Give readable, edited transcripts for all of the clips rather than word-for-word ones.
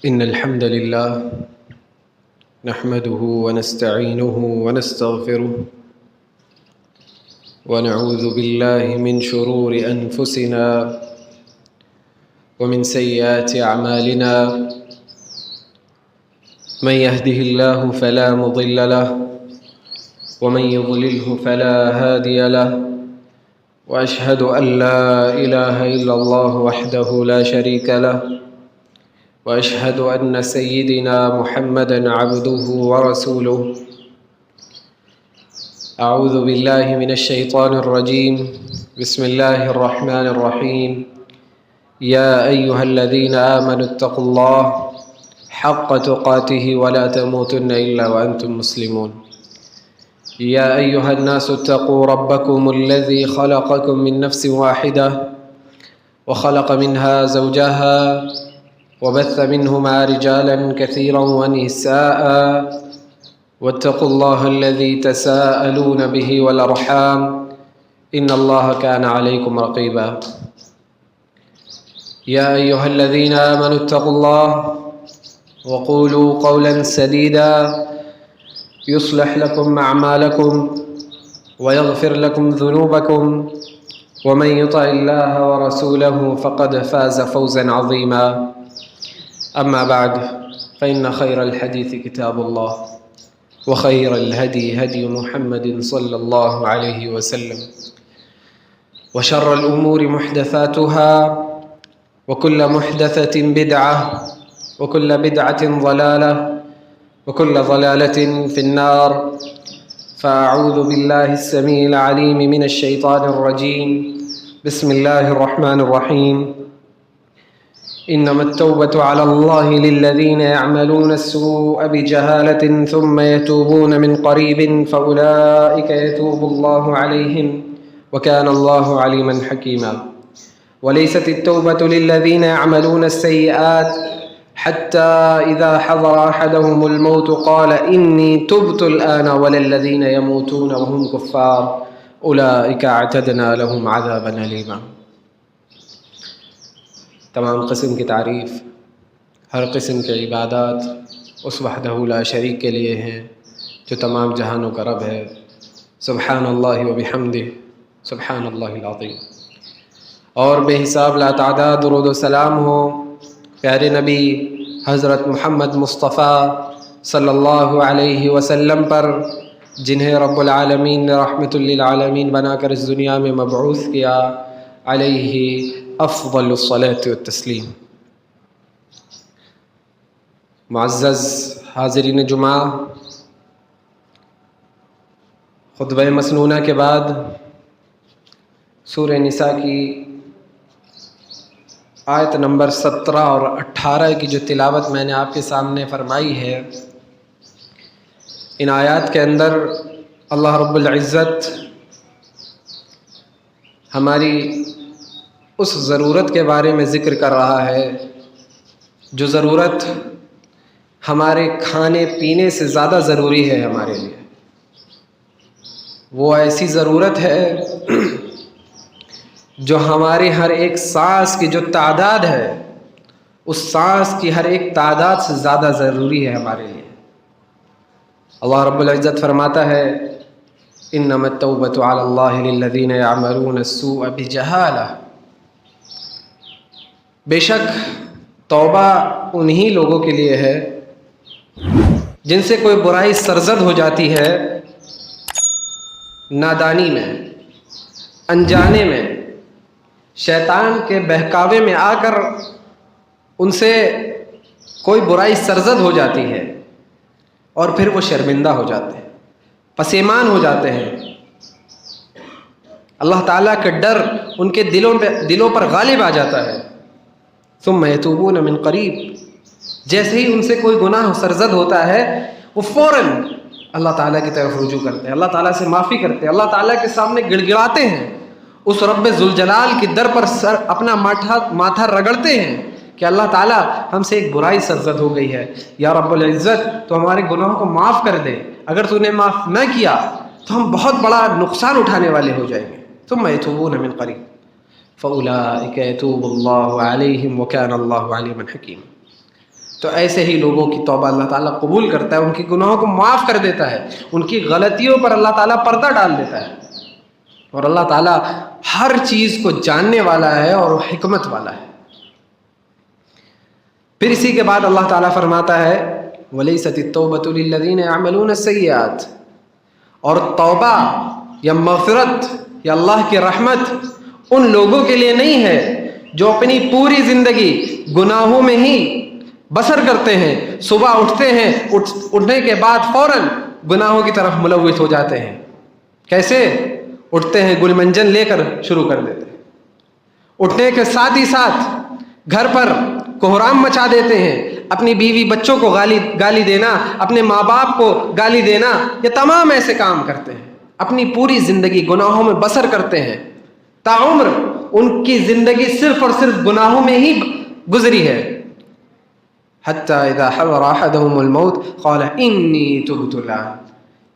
إن الحمد لله نحمده ونستعينه ونستغفره ونعوذ بالله من شرور أنفسنا ومن سيئات أعمالنا من يهده الله فلا مضل له ومن يضلله فلا هادي له وأشهد أن لا إله إلا الله وحده لا شريك له وأشهد أن سيدنا محمدًا عبده ورسوله. أعوذ بالله من الشيطان الرجيم. بسم الله الرحمن الرحيم. يا أيها الذين آمنوا اتقوا الله حق تقاته ولا تموتن إلا وأنتم مسلمون. يا أيها الناس اتقوا ربكم الذي خلقكم من نفس واحدة وخلق منها زوجها وبث منهما رجالا كثيرا ونساء واتقوا الله الذي تساءلون به والأرحام إن الله كان عليكم رقيبا. يا أيها الذين آمنوا اتقوا الله وقولوا قولا سديدا يصلح لكم أعمالكم ويغفر لكم ذنوبكم ومن يطع الله ورسوله فقد فاز فوزا عظيما. أما بعد فإن خير الحديث كتاب الله وخير الهدي هدي محمد صلى الله عليه وسلم وشر الأمور محدثاتها وكل محدثة بدعة وكل بدعة ضلالة وكل ضلالة في النار. فأعوذ بالله السميع العليم من الشيطان الرجيم. بسم الله الرحمن الرحيم. إنما التوبة على الله للذين يعملون السوء بجهالة ثم يتوبون من قريب فأولئك يتوب الله عليهم وكان الله عليما حكيما. وليست التوبة للذين يعملون السيئات حتى إذا حضر أحدهم الموت قال إني تبت الآن وللذين يموتون وهم كفار أولئك اعتدنا لهم عذابا أليما. تمام قسم کی تعریف، ہر قسم کے عبادات اس وحدہ لا شریک کے لیے ہیں جو تمام جہانوں کا رب ہے. سبحان اللہ و بحمدہ سبحان اللہ العظیم. اور بے حساب لا تعداد درود و سلام ہو پیارے نبی حضرت محمد مصطفیٰ صلی اللہ علیہ وسلم پر، جنہیں رب العالمین نے رحمت للعالمین بنا کر اس دنیا میں مبعوث کیا. علیہ افضل الصلاۃ والتسلیم. معزز حاضرین جمعہ، خطبہ مسنونہ کے بعد سورہ نساء کی آیت نمبر 17 اور 18 کی جو تلاوت میں نے آپ کے سامنے فرمائی ہے، ان آیات کے اندر اللہ رب العزت ہماری اس ضرورت کے بارے میں ذکر کر رہا ہے جو ضرورت ہمارے کھانے پینے سے زیادہ ضروری ہے ہمارے لیے. وہ ایسی ضرورت ہے جو ہمارے ہر ایک سانس کی جو تعداد ہے اس سانس کی ہر ایک تعداد سے زیادہ ضروری ہے ہمارے لیے. اللہ رب العزت فرماتا ہے انما التوبۃ علی اللہ للذین یعملون السوء بجہالہ. بے شک توبہ انہی لوگوں کے لیے ہے جن سے کوئی برائی سرزد ہو جاتی ہے نادانی میں، انجانے میں، شیطان کے بہکاوے میں آ کر ان سے کوئی برائی سرزد ہو جاتی ہے اور پھر وہ شرمندہ ہو جاتے ہیں، پشیمان ہو جاتے ہیں. اللہ تعالیٰ کا ڈر ان کے دلوں پر غالب آ جاتا ہے. ثم یتوبون من قریب. جیسے ہی ان سے کوئی گناہ سرزد ہوتا ہے وہ فوراً اللہ تعالیٰ کی طرف رجوع کرتے ہیں، اللہ تعالیٰ سے معافی کرتے ہیں، اللہ تعالیٰ کے سامنے گڑ گڑاتے ہیں، اس رب ذوالجلال کی در پر اپنا ماتھا رگڑتے ہیں کہ اللہ تعالیٰ ہم سے ایک برائی سرزد ہو گئی ہے، یا رب العزت تو ہمارے گناہوں کو معاف کر دے، اگر تو نے معاف نہ کیا تو ہم بہت بڑا نقصان اٹھانے والے ہو جائیں گے. ثم یتوبون من قریب فَأُولَٰئِكَ يَتُوبُ اللَّهُ عَلَيْهِمْ وَكَانَ اللَّهُ عَلِيمًا حَكِيمًا. تو ایسے ہی لوگوں کی توبہ اللہ تعالیٰ قبول کرتا ہے، ان کی گناہوں کو معاف کر دیتا ہے، ان کی غلطیوں پر اللہ تعالیٰ پردہ ڈال دیتا ہے، اور اللہ تعالیٰ ہر چیز کو جاننے والا ہے اور حکمت والا ہے۔ پھر اسی کے بعد اللہ تعالیٰ فرماتا ہے وَلَيْسَتِ التَّوْبَةُ لِلَّذِينَ يَعْمَلُونَ السَّيِّئَاتِ، اور توبہ یا مغفرت یا اللہ کی رحمت ان لوگوں کے لیے نہیں ہے جو اپنی پوری زندگی گناہوں میں ہی بسر کرتے ہیں، صبح اٹھتے ہیں، اٹھنے کے بعد فوراً گناہوں کی طرف ملوث ہو جاتے ہیں۔ کیسے؟ اٹھتے ہیں گل منجن لے کر شروع کر دیتے ہیں، اٹھنے کے ساتھ ہی ساتھ گھر پر کوہرام مچا دیتے ہیں، اپنی بیوی بچوں کو گالی دینا، اپنے ماں باپ کو گالی دینا، یہ تمام ایسے کام کرتے ہیں، اپنی پوری زندگی گناہوں میں بسر کرتے ہیں، تاعمر ان کی زندگی صرف اور صرف گناہوں میں ہی گزری ہے۔ حتی اذا حضر احدهم الموت قال انی تبت الآن،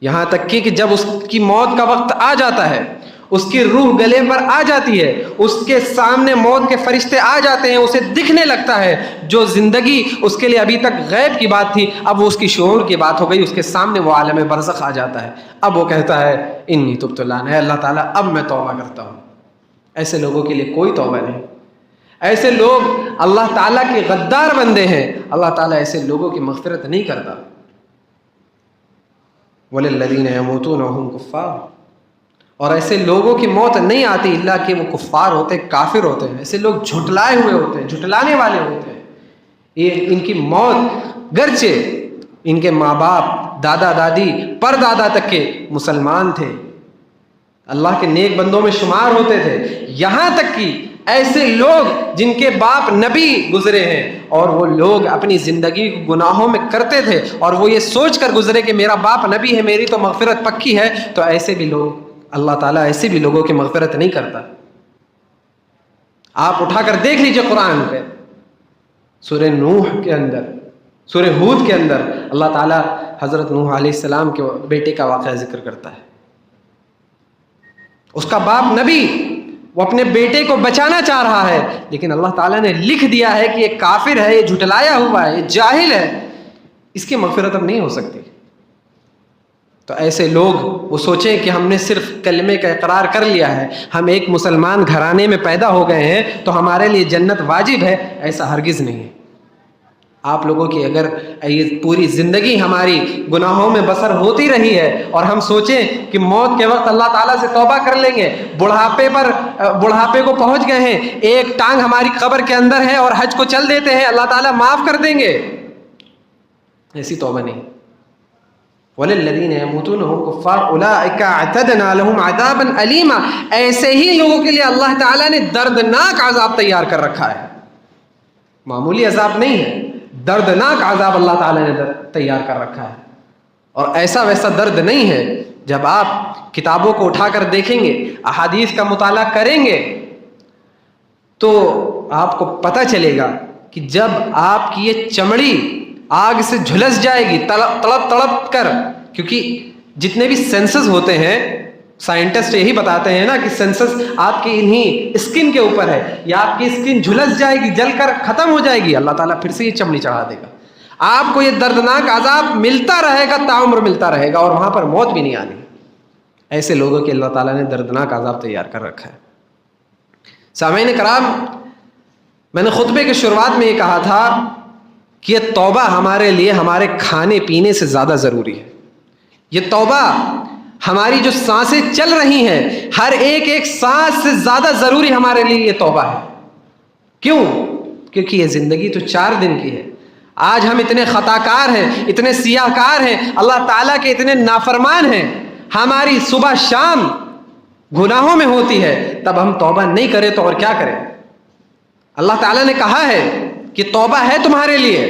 یہاں تک کہ جب اس کی موت کا وقت آ جاتا ہے، اس کی روح گلے پر آ جاتی ہے، اس کے سامنے موت کے فرشتے آ جاتے ہیں، اسے دکھنے لگتا ہے جو زندگی اس کے لیے ابھی تک غیب کی بات تھی اب وہ اس کی شعور کی بات ہو گئی، اس کے سامنے وہ عالم برزخ آ جاتا ہے، اب وہ کہتا ہے انی تبت الآن، ہے اللہ تعالیٰ اب میں توبہ کرتا ہوں۔ ایسے لوگوں کے لیے کوئی توبہ نہیں، ایسے لوگ اللہ تعالیٰ کے غدار بندے ہیں، اللہ تعالیٰ ایسے لوگوں کی مغفرت نہیں کرتا۔ وَلِلَّذِينَ يَمُوتُونَ وَهُمْ كُفَّارٌ، اور ایسے لوگوں کی موت نہیں آتی اللہ کہ وہ کفار ہوتے ہیں، کافر ہوتے ہیں، ایسے لوگ جھٹلائے ہوئے ہوتے ہیں، جھٹلانے والے ہوتے ہیں۔ یہ ان کی موت گرچہ ان کے ماں باپ، دادا دادی، پر دادا تک کے مسلمان تھے، اللہ کے نیک بندوں میں شمار ہوتے تھے، یہاں تک کہ ایسے لوگ جن کے باپ نبی گزرے ہیں اور وہ لوگ اپنی زندگی گناہوں میں کرتے تھے اور وہ یہ سوچ کر گزرے کہ میرا باپ نبی ہے، میری تو مغفرت پکی ہے، تو ایسے بھی لوگ اللہ تعالیٰ ایسے بھی لوگوں کی مغفرت نہیں کرتا۔ آپ اٹھا کر دیکھ لیجئے قرآن پہ، سورہ نوح کے اندر، سورہ ہود کے اندر اللہ تعالیٰ حضرت نوح علیہ السلام کے بیٹے کا واقعہ ذکر کرتا ہے۔ اس کا باپ نبی، وہ اپنے بیٹے کو بچانا چاہ رہا ہے، لیکن اللہ تعالیٰ نے لکھ دیا ہے کہ یہ کافر ہے، یہ جھٹلایا ہوا ہے، یہ جاہل ہے، اس کی مغفرت اب نہیں ہو سکتی۔ تو ایسے لوگ وہ سوچیں کہ ہم نے صرف کلمے کا اقرار کر لیا ہے، ہم ایک مسلمان گھرانے میں پیدا ہو گئے ہیں تو ہمارے لیے جنت واجب ہے، ایسا ہرگز نہیں ہے۔ آپ لوگوں کی اگر یہ پوری زندگی ہماری گناہوں میں بسر ہوتی رہی ہے اور ہم سوچیں کہ موت کے وقت اللہ تعالیٰ سے توبہ کر لیں گے، بڑھاپے کو پہنچ گئے ہیں، ایک ٹانگ ہماری قبر کے اندر ہے اور حج کو چل دیتے ہیں، اللہ تعالیٰ معاف کر دیں گے، ایسی توبہ نہیں۔ وَلِلَّذِينَ يَمُوتُونَ وَهُمْ كُفَّارٌ أُولَٰئِكَ أَعْتَدْنَا لَهُمْ عَذَابًا أَلِيمًا، ایسے ہی لوگوں کے لیے اللہ تعالیٰ نے دردناک عذاب تیار کر رکھا ہے، معمولی عذاب نہیں ہے، دردناک عذاب اللہ تعالیٰ نے تیار کر رکھا ہے، اور ایسا ویسا درد نہیں ہے۔ جب آپ کتابوں کو اٹھا کر دیکھیں گے، احادیث کا مطالعہ کریں گے تو آپ کو پتہ چلے گا کہ جب آپ کی یہ چمڑی آگ سے جھلس جائے گی تڑپ تڑپ کر، کیونکہ جتنے بھی سینسز ہوتے ہیں، سائنٹسٹ یہی بتاتے ہیں نا کہ سینسز آپ کی انہی اسکن کے اوپر ہے، یا آپ کی اسکن جھلس جائے گی، جل کر ختم ہو جائے گی، اللہ تعالیٰ پھر سے یہ چمڑی چڑھا دے گا، آپ کو یہ دردناک عذاب ملتا رہے گا، تعمر ملتا رہے گا، اور وہاں پر موت بھی نہیں آنی۔ ایسے لوگوں کے اللہ تعالیٰ نے دردناک عذاب تیار کر رکھا ہے۔ سامعین کرام، میں نے خطبے کی شروعات میں یہ کہا تھا کہ یہ توبہ ہمارے لیے ہمارے کھانے پینے سے زیادہ ضروری ہے۔ یہ توبہ ہماری جو سانسیں چل رہی ہیں، ہر ایک سانس سے زیادہ ضروری ہمارے لیے یہ توبہ ہے۔ کیوں؟ کیونکہ یہ زندگی تو 4 دن کی ہے۔ آج ہم اتنے خطا کار ہیں، اتنے سیاہ کار ہیں، اللہ تعالیٰ کے اتنے نافرمان ہیں، ہماری صبح شام گناہوں میں ہوتی ہے، تب ہم توبہ نہیں کریں تو اور کیا کریں؟ اللہ تعالیٰ نے کہا ہے کہ توبہ ہے تمہارے لیے،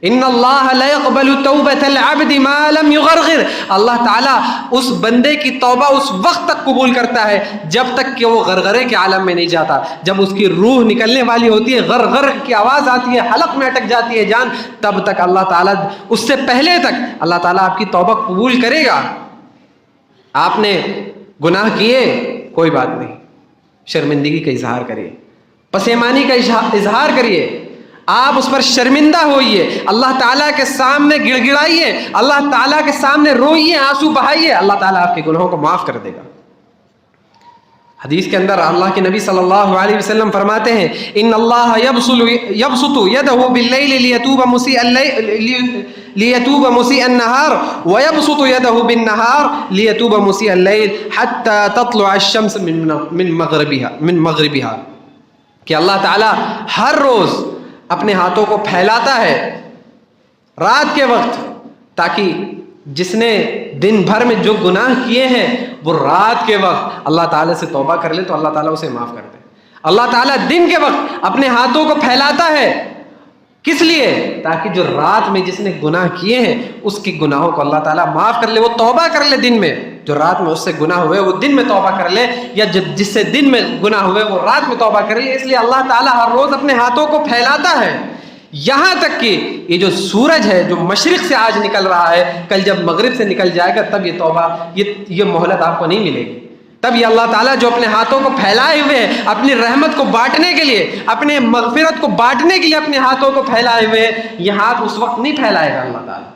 ان اللہ لا يقبل توبۃ العبد ما لم يغرغر، اللہ تعالیٰ اس بندے کی توبہ اس وقت تک قبول کرتا ہے جب تک کہ وہ غرغرے کے عالم میں نہیں جاتا، جب اس کی روح نکلنے والی ہوتی ہے، غرغر کی آواز آتی ہے، حلق میں اٹک جاتی ہے جان، تب تک اللہ تعالیٰ، اس سے پہلے تک اللہ تعالیٰ آپ کی توبہ قبول کرے گا۔ آپ نے گناہ کیے، کوئی بات نہیں، شرمندگی کا اظہار کریے، پشیمانی کا اظہار کریے، آپ اس پر شرمندہ ہوئیے، اللہ تعالیٰ کے سامنے گڑ گڑائیے، اللہ تعالیٰ کے سامنے روئیے، آنسو بہائیے، اللہ تعالیٰ آپ کے گناہوں کو معاف کر دے گا۔ حدیث کے اندر اللہ کے نبی صلی اللہ علیہ وسلم فرماتے ہیں ان اللہ یبسط یدہ باللیل لیتوب مسیء النہار ویبسط یدہ بالنہار لیتوب مسیء اللیل حتی تطلع الشمس من مغربها، کہ اللہ تعالیٰ ہر روز اپنے ہاتھوں کو پھیلاتا ہے رات کے وقت، تاکہ جس نے دن بھر میں جو گناہ کیے ہیں وہ رات کے وقت اللہ تعالیٰ سے توبہ کر لے تو اللہ تعالیٰ اسے معاف کر دے۔ اللہ تعالیٰ دن کے وقت اپنے ہاتھوں کو پھیلاتا ہے، کس لیے؟ تاکہ جو رات میں جس نے گناہ کیے ہیں اس کی گناہوں کو اللہ تعالیٰ معاف کر لے، وہ توبہ کر لے دن میں، جو رات میں اس سے گناہ ہوئے وہ دن میں توبہ کر لے، یا جس سے دن میں گناہ ہوئے وہ رات میں توبہ کر لے۔ اس لیے اللہ تعالیٰ ہر روز اپنے ہاتھوں کو پھیلاتا ہے، یہاں تک کہ یہ جو سورج ہے جو مشرق سے آج نکل رہا ہے، کل جب مغرب سے نکل جائے گا تب یہ توبہ یہ مہلت آپ کو نہیں ملے گی۔ تب یہ اللہ تعالیٰ جو اپنے ہاتھوں کو پھیلائے ہوئے ہیں اپنی رحمت کو بانٹنے کے لیے، اپنے مغفرت کو بانٹنے کے لیے اپنے ہاتھوں کو پھیلائے ہوئے ہیں، یہ ہاتھ اس وقت نہیں پھیلائے گا اللہ تعالیٰ،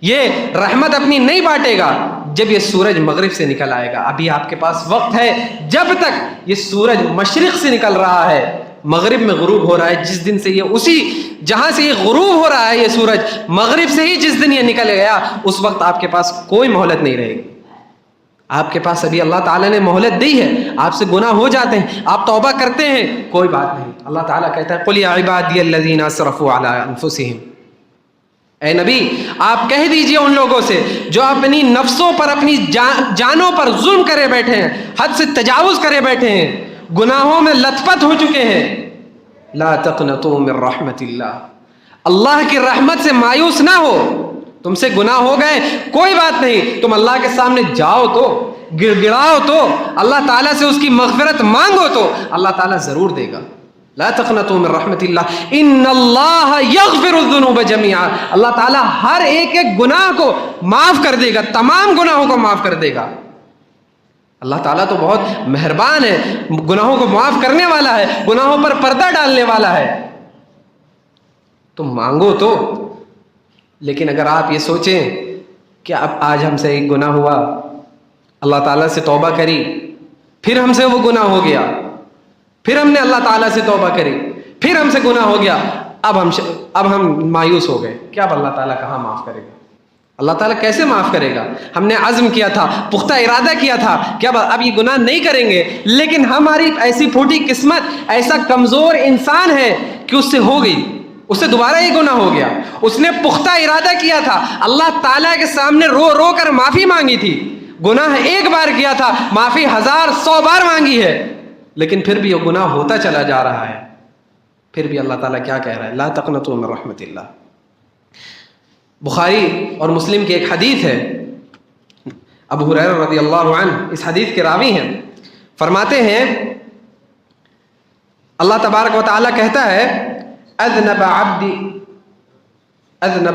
یہ رحمت اپنی نہیں بانٹے گا جب یہ سورج مغرب سے نکل آئے گا۔ ابھی آپ کے پاس وقت ہے، جب تک یہ سورج مشرق سے نکل رہا ہے مغرب میں غروب ہو رہا ہے، جس دن سے یہ اسی جہاں سے یہ غروب ہو رہا ہے یہ سورج مغرب سے ہی جس دن یہ نکل گیا اس وقت آپ کے پاس کوئی مہلت نہیں رہے گی۔ آپ کے پاس ابھی اللہ تعالیٰ نے مہلت دی ہے، آپ سے گناہ ہو جاتے ہیں، آپ توبہ کرتے ہیں، کوئی بات نہیں۔ اللہ تعالیٰ کہتا ہے قُلْ يَا عِبَادِيَ الَّذِينَ أَسْرَفُوا عَلَىٰ أَنفُسِهِمْ، اے نبی آپ کہہ دیجئے ان لوگوں سے جو اپنی نفسوں پر اپنی جانوں پر ظلم کرے بیٹھے ہیں، حد سے تجاوز کرے بیٹھے ہیں، گناہوں میں لت پت ہو چکے ہیں، لا تقنطوا من رحمت اللہ، اللہ کی رحمت سے مایوس نہ ہو۔ تم سے گناہ ہو گئے کوئی بات نہیں، تم اللہ کے سامنے جاؤ تو، گڑ گڑاؤ تو، اللہ تعالیٰ سے اس کی مغفرت مانگو تو اللہ تعالیٰ ضرور دے گا۔ لا تقنطوا من رحمت اللہ ان اللہ یغفر الذنوب جميعا، اللہ تعالیٰ ہر ایک گناہ کو معاف کر دے گا، تمام گناہوں کو معاف کر دے گا۔ اللہ تعالیٰ تو بہت مہربان ہے، گناہوں کو معاف کرنے والا ہے، گناہوں پر پردہ ڈالنے والا ہے۔ تم مانگو تو، لیکن اگر آپ یہ سوچیں کہ اب آج ہم سے ایک گناہ ہوا، اللہ تعالیٰ سے توبہ کری، پھر ہم سے وہ گناہ ہو گیا، پھر ہم نے اللہ تعالیٰ سے توبہ کری، پھر ہم سے گناہ ہو گیا، اب ہم مایوس ہو گئے، کیا اب اللہ تعالیٰ کہاں معاف کرے گا؟ اللہ تعالیٰ کیسے معاف کرے گا؟ ہم نے عزم کیا تھا، پختہ ارادہ کیا تھا کہ اب یہ گناہ نہیں کریں گے، لیکن ہماری ایسی پھوٹی قسمت، ایسا کمزور انسان ہے کہ اس سے ہو گئی، اس سے دوبارہ یہ گناہ ہو گیا۔ اس نے پختہ ارادہ کیا تھا، اللہ تعالیٰ کے سامنے رو رو کر معافی مانگی تھی، گناہ ایک بار کیا تھا، معافی 1000-100 بار مانگی ہے، لیکن پھر بھی یہ گناہ ہوتا چلا جا رہا ہے۔ پھر بھی اللہ تعالیٰ کیا کہہ رہا ہے؟ لا تقنطوا من رحمت اللہ۔ بخاری اور مسلم کی ایک حدیث ہے، ابو ہریرہ رضی اللہ عنہ اس حدیث کے راوی ہیں، فرماتے ہیں اللہ تبارک و تعالیٰ کہتا ہے اذنب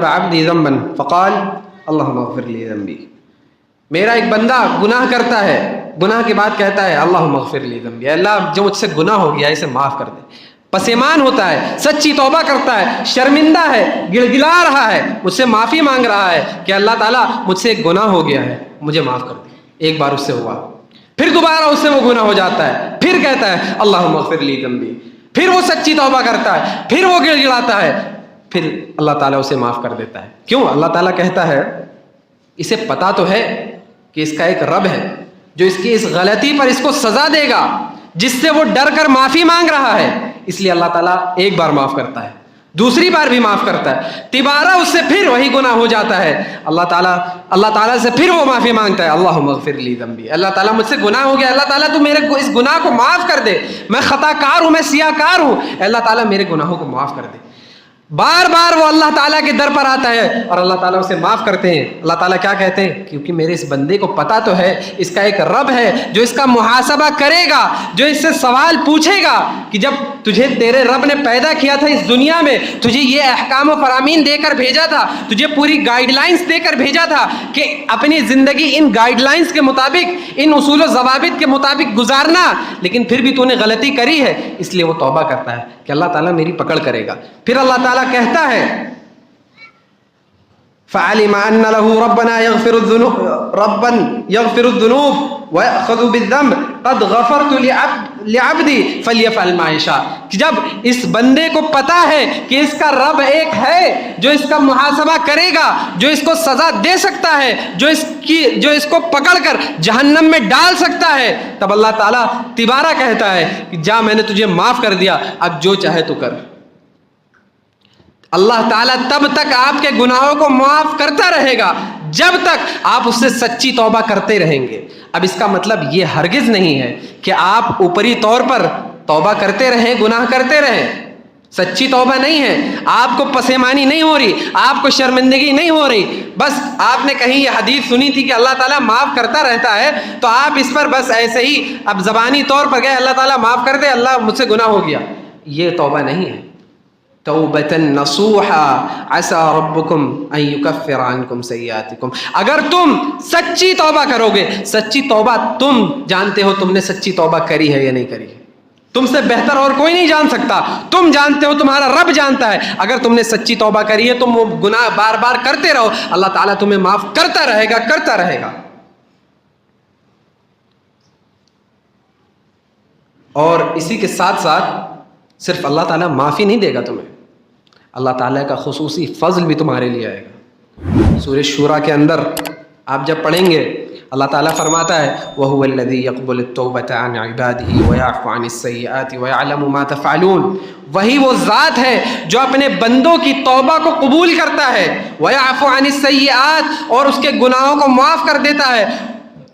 عبدی ذنبا فقال اللہم اغفر لی ذنبی، میرا ایک بندہ گناہ کرتا ہے، گناہ کے بعد کہتا ہے اللہم اغفر لی ذنبی، اللہ جو مجھ سے گناہ ہو گیا اسے معاف کر دے، پسیمان ہوتا ہے، سچی توبہ کرتا ہے، شرمندہ ہے، گڑ گڑا رہا ہے، مجھ سے معافی مانگ رہا ہے کہ اللہ تعالیٰ مجھ سے ایک گناہ ہو گیا ہے، مجھے معاف کر دے۔ ایک بار اس سے ہوا، پھر دوبارہ اس سے وہ گناہ ہو جاتا ہے، پھر کہتا ہے اللہم اغفر لی ذنبی، پھر وہ سچی توبہ کرتا ہے، پھر وہ گڑ گڑاتا ہے، پھر اللہ تعالیٰ اسے معاف کر دیتا ہے۔ کیوں؟ اللہ تعالیٰ کہتا ہے اسے پتا تو ہے کہ اس کا ایک رب ہے جو اس کی اس غلطی پر اس کو سزا دے گا، جس سے وہ ڈر کر معافی مانگ رہا ہے، اس لیے اللہ تعالیٰ ایک بار معاف کرتا ہے، دوسری بار بھی معاف کرتا ہے، تیبارہ اس سے پھر وہی گناہ ہو جاتا ہے، اللہ تعالیٰ سے پھر وہ معافی مانگتا ہے اللہم اغفر لی ذنبی، اللہ تعالیٰ مجھ سے گناہ ہو گیا، اللہ تعالیٰ تو میرے اس گناہ کو معاف کر دے، میں خطا کار ہوں، میں سیاہ کار ہوں، اللہ تعالیٰ میرے گناہوں کو معاف کر دے۔ بار بار وہ اللہ تعالیٰ کے در پر آتا ہے اور اللہ تعالیٰ اسے معاف کرتے ہیں. اللہ تعالیٰ کیا کہتے ہیں؟ کیونکہ میرے اس بندے کو پتہ تو ہے اس کا ایک رب ہے جو اس کا محاسبہ کرے گا, جو اس سے سوال پوچھے گا کہ جب تجھے تیرے رب نے پیدا کیا تھا اس دنیا میں, تجھے یہ احکام و فرامین دے کر بھیجا تھا, تجھے پوری گائیڈ لائنس دے کر بھیجا تھا کہ اپنی زندگی ان گائیڈ لائنس کے مطابق, ان اصول و ضوابط کے مطابق گزارنا, لیکن پھر بھی تو نے غلطی کری ہے, اس لیے وہ توبہ کرتا ہے کہ اللہ تعالیٰ میری پکڑ کرے گا. پھر اللہ تعالیٰ کہتا ہے فَعَلِمَ أَنَّ لَهُ رَبًّا يَغْفِرُ الذُّنُوبَ وَيَأْخُذُ بِالذَّنبِ قَدْ غَفَرْتُ لِعَبْدِي فَلْيَفْعَلْ مَا يَشَاءُ. کہ جب اس بندے کو پتا ہے کہ اس کا رب ایک ہے جو اس کا محاسبہ کرے گا, جو اس کو سزا دے سکتا ہے, جو اس کو پکڑ کر جہنم میں ڈال سکتا ہے, تب اللہ تعالیٰ تبارہ کہتا ہے کہ جا میں نے تجھے معاف کر دیا, اب جو چاہے تو کر. اللہ تعالیٰ تب تک آپ کے گناہوں کو معاف کرتا رہے گا جب تک آپ اس سے سچی توبہ کرتے رہیں گے. اب اس کا مطلب یہ ہرگز نہیں ہے کہ آپ اوپری طور پر توبہ کرتے رہیں, گناہ کرتے رہیں. سچی توبہ نہیں ہے. آپ کو پسیمانی نہیں ہو رہی, آپ کو شرمندگی نہیں ہو رہی, بس آپ نے کہیں یہ حدیث سنی تھی کہ اللہ تعالیٰ معاف کرتا رہتا ہے تو آپ اس پر بس ایسے ہی اب زبانی طور پر گئے اللہ تعالیٰ معاف کر دے, اللہ مجھ سے گناہ ہو گیا. یہ توبہ نہیں ہے. توبۃ نصوحا عسى ربکم ان یکفر عنکم سیئاتکم. اگر تم سچی توبہ کرو گے, سچی توبہ تم جانتے ہو تم نے سچی توبہ کری ہے یا نہیں کری, تم سے بہتر اور کوئی نہیں جان سکتا, تم جانتے ہو, تمہارا رب جانتا ہے. اگر تم نے سچی توبہ کری ہے تم وہ گناہ بار بار کرتے رہو, اللہ تعالیٰ تمہیں معاف کرتا رہے گا, کرتا رہے گا. اور اسی کے ساتھ ساتھ صرف اللہ تعالیٰ معافی نہیں دے گا تمہیں, اللہ تعالیٰ کا خصوصی فضل بھی تمہارے لیے آئے گا. سورہ شورا کے اندر آپ جب پڑھیں گے اللہ تعالیٰ فرماتا ہے وَهُوَ الَّذِي يَقْبَلُ التَّوْبَةَ عَنْ عِبَادِهِ وَيَعْفُو عَنِ السَّيِّئَاتِ وَيَعْلَمُ مَا تَفْعَلُونَ. وہی وہ ذات ہے جو اپنے بندوں کی توبہ کو قبول کرتا ہے, وَيَعْفُو عَنِ السَّيِّئَاتِ, اور اس کے گناہوں کو معاف کر دیتا ہے,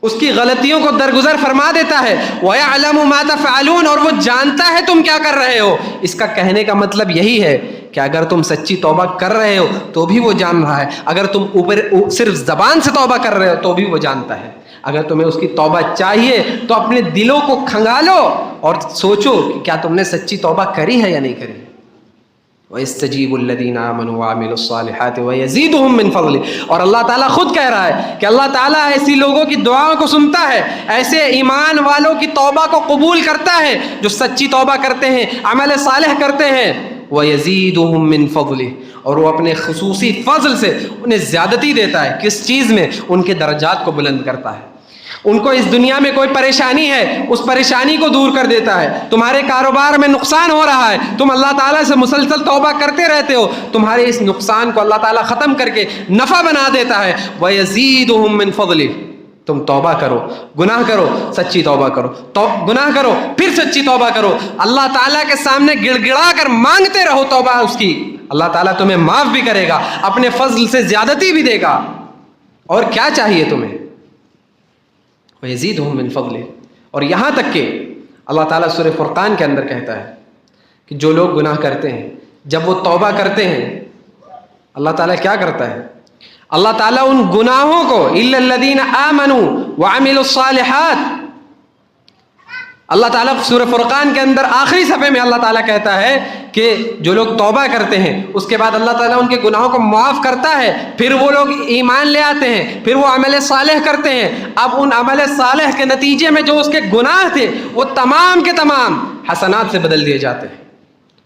اس کی غلطیوں کو درگزر فرما دیتا ہے, وَيَعْلَمُ مَا تَفْعَلُونَ, اور وہ جانتا ہے تم کیا کر رہے ہو. اس کا کہنے کا مطلب یہی ہے کہ اگر تم سچی توبہ کر رہے ہو تو بھی وہ جان رہا ہے, اگر تم اوپر صرف زبان سے توبہ کر رہے ہو تو بھی وہ جانتا ہے. اگر تمہیں اس کی توبہ چاہیے تو اپنے دلوں کو کھنگالو اور سوچو کہ کیا تم نے سچی توبہ کری ہے یا نہیں کری. وَيَسْتَجِيبُ الَّذِينَ آمَنُوا وَعَمِلُوا الصَّالِحَاتِ وَيَزِيدُهُم مِّن فَضْلِهِ. اور اللہ تعالیٰ خود کہہ رہا ہے کہ اللہ تعالیٰ ایسی لوگوں کی دعاؤں کو سنتا ہے, ایسے ایمان والوں کی توبہ کو قبول کرتا ہے جو سچی توبہ کرتے ہیں, عمل صالح کرتے ہیں. وَيَزِيدُهُم مِّن فَضْلِهِ, اور وہ اپنے خصوصی فضل سے انہیں زیادتی دیتا ہے. کس چیز میں؟ ان کے درجات کو بلند کرتا ہے. ان کو اس دنیا میں کوئی پریشانی ہے اس پریشانی کو دور کر دیتا ہے. تمہارے کاروبار میں نقصان ہو رہا ہے, تم اللہ تعالیٰ سے مسلسل توبہ کرتے رہتے ہو, تمہارے اس نقصان کو اللہ تعالیٰ ختم کر کے نفع بنا دیتا ہے. وَيَزِيدُهُم مِّن فَضْلِهِ. تم توبہ کرو, گناہ کرو, سچی توبہ کرو, گناہ کرو پھر سچی توبہ کرو, اللہ تعالیٰ کے سامنے گڑ گڑا کر مانگتے رہو توبہ اس کی, اللہ تعالیٰ تمہیں معاف بھی کرے گا, اپنے فضل سے زیادتی بھی دے گا. اور کیا چاہیے تمہیں؟ وَيَزِيدُهُم مِّن فَضْلِهِ. اور یہاں تک کہ اللہ تعالیٰ سورہ فرقان کے اندر کہتا ہے کہ جو لوگ گناہ کرتے ہیں جب وہ توبہ کرتے ہیں اللہ تعالیٰ کیا کرتا ہے؟ اللہ تعالیٰ ان گناہوں کو إِلَّا الَّذِينَ آمَنُوا وَعَمِلُوا الصَّالِحَاتِ, اللہ تعالیٰ سورہ فرقان کے اندر آخری صفحے میں اللہ تعالیٰ کہتا ہے کہ جو لوگ توبہ کرتے ہیں اس کے بعد اللہ تعالیٰ ان کے گناہوں کو معاف کرتا ہے, پھر وہ لوگ ایمان لے آتے ہیں, پھر وہ عمل صالح کرتے ہیں. اب ان عمل صالح کے نتیجے میں جو اس کے گناہ تھے وہ تمام کے تمام حسنات سے بدل دیے جاتے ہیں.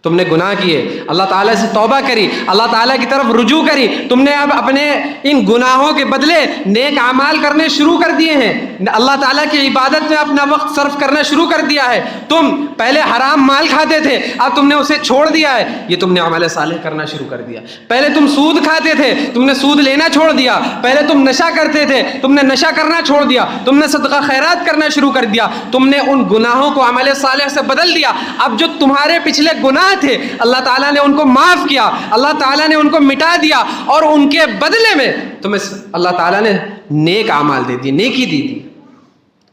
تم نے گناہ کیے, اللہ تعالیٰ سے توبہ کری, اللہ تعالیٰ کی طرف رجوع کری, تم نے اب اپنے ان گناہوں کے بدلے نیک اعمال کرنے شروع کر دیے ہیں, اللہ تعالیٰ کی عبادت میں اپنا وقت صرف کرنا شروع کر دیا ہے. تم پہلے حرام مال کھاتے تھے, اب تم نے اسے چھوڑ دیا ہے, یہ تم نے عمل صالح کرنا شروع کر دیا. پہلے تم سود کھاتے تھے, تم نے سود لینا چھوڑ دیا. پہلے تم نشہ کرتے تھے, تم نے نشہ کرنا چھوڑ دیا. تم نے صدقہ خیرات کرنا شروع کر دیا. تم نے ان گناہوں کو عمل صالح سے بدل دیا. اب جو تمہارے پچھلے گناہ تھے اللہ تعالیٰ نے ان کو معاف کیا, اللہ تعالیٰ نے ان کو مٹا دیا, اور ان کے بدلے میں تمہیں اللہ تعالیٰ نے نیک اعمال دے دی, نیکی دی دی.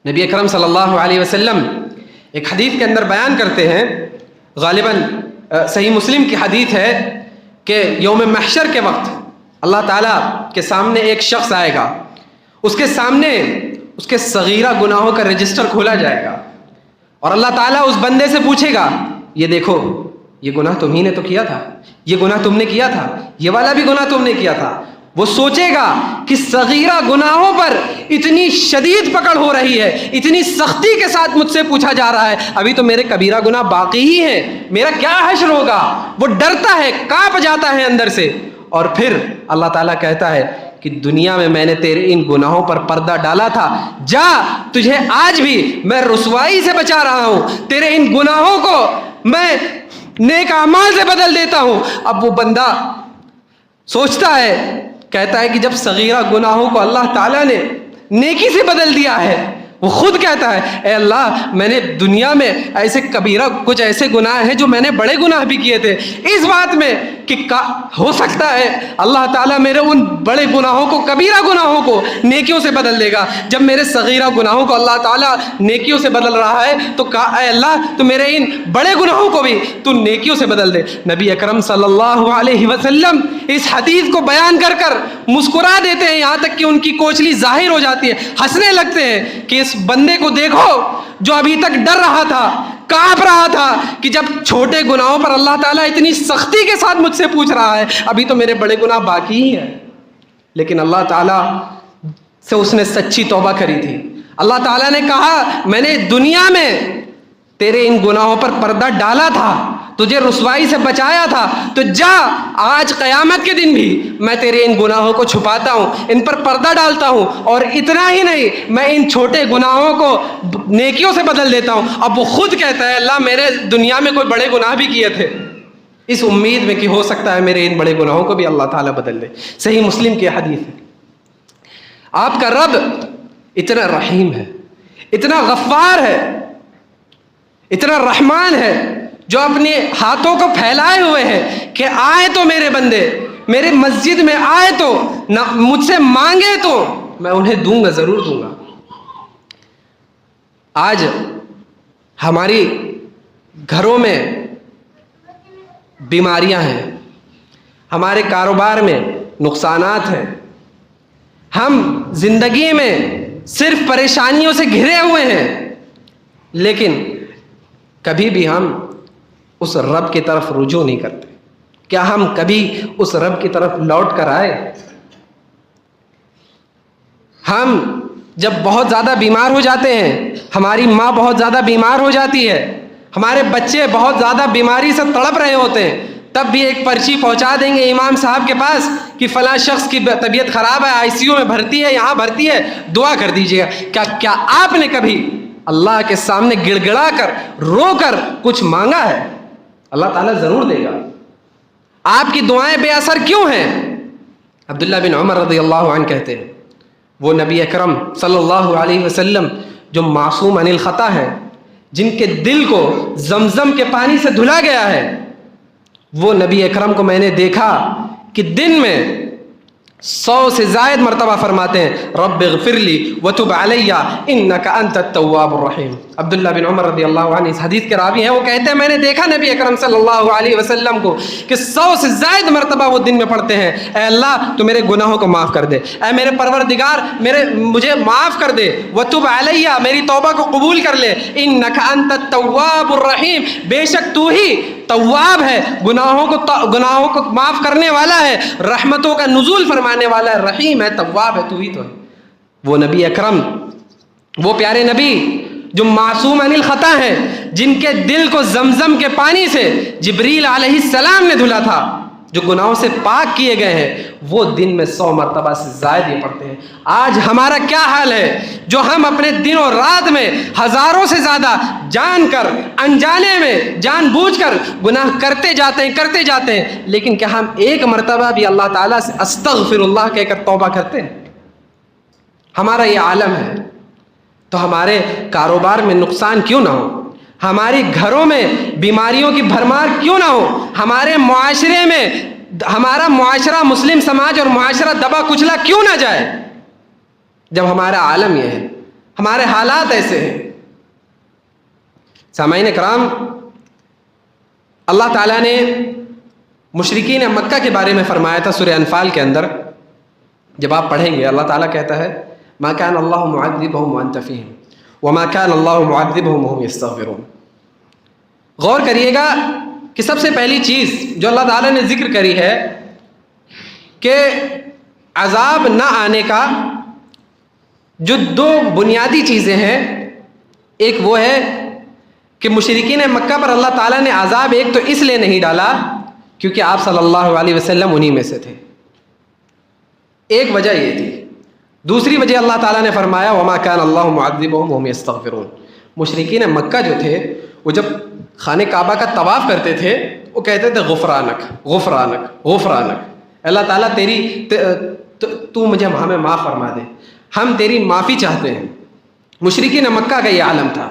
نبی اکرم صلی اللہ علیہ وسلم ایک حدیث کے اندر بیان کرتے ہیں, غالباً صحیح مسلم کی حدیث ہے, کہ یوم محشر کے وقت اللہ تعالیٰ کے سامنے ایک شخص آئے گا، اس کے سامنے اس کے صغیرہ گناہوں کا رجسٹر کھولا جائے گا، اور اللہ تعالیٰ اس بندے سے پوچھے گا یہ دیکھو یہ گناہ تم ہی نے تو کیا تھا، یہ گناہ تم نے کیا تھا، یہ والا بھی گناہ تم نے کیا تھا۔ وہ سوچے گا کہ صغیرہ گناہوں پر اتنی شدید پکڑ ہو رہی ہے، اتنی سختی کے ساتھ مجھ سے پوچھا جا رہا ہے، ابھی تو میرے کبیرہ گناہ باقی ہی ہیں، میرا کیا حشر ہوگا؟ وہ ڈرتا ہے، کانپ جاتا ہے اندر سے، اور پھر اللہ تعالیٰ کہتا ہے کہ دنیا میں میں نے تیرے ان گناہوں پر پردہ ڈالا تھا، جا تجھے آج بھی میں رسوائی سے بچا رہا ہوں، تیرے ان گناہوں کو میں نیک اعمال سے بدل دیتا ہوں۔ اب وہ بندہ سوچتا ہے، کہتا ہے کہ جب صغیرہ گناہوں کو اللہ تعالیٰ نے نیکی سے بدل دیا ہے، وہ خود کہتا ہے اے اللہ میں نے دنیا میں ایسے کبیرہ کچھ ایسے گناہ ہیں جو میں نے بڑے گناہ بھی کیے تھے، اس بات میں کہ ہو سکتا ہے اللہ تعالیٰ میرے ان بڑے گناہوں کو، کبیرہ گناہوں کو نیکیوں سے بدل دے گا۔ جب میرے صغیرہ گناہوں کو اللہ تعالیٰ نیکیوں سے بدل رہا ہے تو کہا اے اللہ تو میرے ان بڑے گناہوں کو بھی تو نیکیوں سے بدل دے۔ نبی اکرم صلی اللہ علیہ وسلم اس حدیث کو بیان کر کر مسکرا دیتے ہیں، یہاں تک کہ ان کی کوچلی ظاہر ہو جاتی ہے، ہنسنے لگتے ہیں کہ اس بندے کو دیکھو جو ابھی تک ڈر رہا تھا، کانپ رہا تھا کہ جب چھوٹے گناہوں پر اللہ تعالیٰ اتنی سختی کے ساتھ مجھ سے پوچھ رہا ہے، ابھی تو میرے بڑے گناہ باقی ہی ہیں۔ لیکن اللہ تعالیٰ سے اس نے سچی توبہ کری تھی۔ اللہ تعالیٰ نے کہا میں نے دنیا میں تیرے ان گناہوں پر پردہ ڈالا تھا، تجھے رسوائی سے بچایا تھا، تو جا آج قیامت کے دن بھی میں تیرے ان گناہوں کو چھپاتا ہوں، ان پر پردہ ڈالتا ہوں، اور اتنا ہی نہیں میں ان چھوٹے گناہوں کو نیکیوں سے بدل دیتا ہوں۔ اب وہ خود کہتا ہے اللہ میں نے دنیا میں کوئی بڑے گناہ بھی کیے تھے، اس امید میں کہ ہو سکتا ہے میرے ان بڑے گناہوں کو بھی اللہ تعالیٰ بدل دے۔ صحیح مسلم کی حدیث ہے۔ آپ کا رب اتنا رحیم ہے، اتنا غفار ہے، اتنا رحمان ہے، جو اپنے ہاتھوں کو پھیلائے ہوئے ہیں کہ آئے تو میرے بندے میرے مسجد میں آئے تو مجھ سے مانگے تو میں انہیں دوں گا، ضرور دوں گا۔ آج ہماری گھروں میں بیماریاں ہیں، ہمارے کاروبار میں نقصانات ہیں، ہم زندگی میں صرف پریشانیوں سے گھرے ہوئے ہیں، لیکن کبھی بھی ہم اس رب کی طرف رجوع نہیں کرتے۔ کیا ہم کبھی اس رب کی طرف لوٹ کر آئے؟ ہم جب بہت زیادہ بیمار ہو جاتے ہیں، ہماری ماں بہت زیادہ بیمار ہو جاتی ہے، ہمارے بچے بہت زیادہ بیماری سے تڑپ رہے ہوتے ہیں، تب بھی ایک پرچی پہنچا دیں گے امام صاحب کے پاس کہ فلاں شخص کی طبیعت خراب ہے، آئی سی یو میں بھرتی ہے، یہاں بھرتی ہے، دعا کر دیجیے گا۔ کیا آپ نے کبھی اللہ کے سامنے گڑ گڑا کر رو کر کچھ مانگا ہے؟ اللہ تعالیٰ ضرور دے گا۔ آپ کی دعائیں بے اثر کیوں ہیں؟ عبداللہ بن عمر رضی اللہ عنہ کہتے ہیں، وہ نبی اکرم صلی اللہ علیہ وسلم جو معصوم عن الخطا ہے، جن کے دل کو زمزم کے پانی سے دھلا گیا ہے، وہ نبی اکرم کو میں نے دیکھا کہ دن میں 100 سے زائد مرتبہ فرماتے ہیں رب اغفر لی وتب علی انک انت التواب الرحیم۔ عبداللہ بن عمر رضی اللہ عنہ اس حدیث کے راوی ہیں، وہ کہتے ہیں میں نے دیکھا نبی اکرم صلی اللہ علیہ وسلم کو کہ 100 سے زائد مرتبہ وہ دن میں پڑھتے ہیں اے اللہ تو میرے گناہوں کو معاف کر دے، اے میرے پروردگار مجھے معاف کر دے، وتب علی میری توبہ کو قبول کر لے، انک انت التواب الرحیم بے شک تو ہی تواب ہے، گناہوں کو معاف کرنے والا ہے، رحمتوں کا نزول فرمانے والا ہے، رحیم ہے، تواب ہے، تو ہی تو ہے۔ وہ نبی اکرم، وہ پیارے نبی جو معصوم عن الخطا ہیں، جن کے دل کو زمزم کے پانی سے جبریل علیہ السلام نے دھلا تھا، جو گناہوں سے پاک کیے گئے ہیں، وہ دن میں 100 مرتبہ سے زائد ہی پڑھتے ہیں۔ آج ہمارا کیا حال ہے جو ہم اپنے دن اور رات میں ہزاروں سے زیادہ جان کر انجانے میں جان بوجھ کر گناہ کرتے جاتے ہیں، لیکن کیا ہم ایک مرتبہ بھی اللہ تعالیٰ سے استغفر اللہ کہہ کر توبہ کرتے ہیں؟ ہمارا یہ عالم ہے تو ہمارے کاروبار میں نقصان کیوں نہ ہو، ہماری گھروں میں بیماریوں کی بھرمار کیوں نہ ہو، ہمارے معاشرے میں ہمارا معاشرہ، مسلم سماج اور معاشرہ دبا کچلا کیوں نہ جائے، جب ہمارا عالم یہ ہے، ہمارے حالات ایسے ہیں۔ سامعین کرام، اللہ تعالیٰ نے مشرکین مکہ کے بارے میں فرمایا تھا سورہ انفال کے اندر. جب آپ پڑھیں گے اللہ تعالیٰ کہتا ہے ما کان اللہ معذبہم وانت فیہم وما کان اللہ معذبہم وہم یستغفرون. غور کریے گا کہ سب سے پہلی چیز جو اللہ تعالیٰ نے ذکر کری ہے کہ عذاب نہ آنے کا جو دو بنیادی چیزیں ہیں. ایک وہ ہے کہ مشرکین مکہ پر اللہ تعالیٰ نے عذاب ایک تو اس لیے نہیں ڈالا کیونکہ آپ صلی اللہ علیہ وسلم انہی میں سے تھے. ایک وجہ یہ تھی. دوسری وجہ اللہ تعالیٰ نے فرمایا وما کان اللہ معذبہم وہم یستغفرون. مشرکین مکہ جو تھے وہ جب خانہ کعبہ کا طواف کرتے تھے وہ کہتے تھے غفرانک غفرانک غفرانک. اللہ تعالیٰ تو مجھے ہمیں معاف فرما دے, ہم تیری معافی چاہتے ہیں. مشرکین مکہ کا یہ عالم تھا.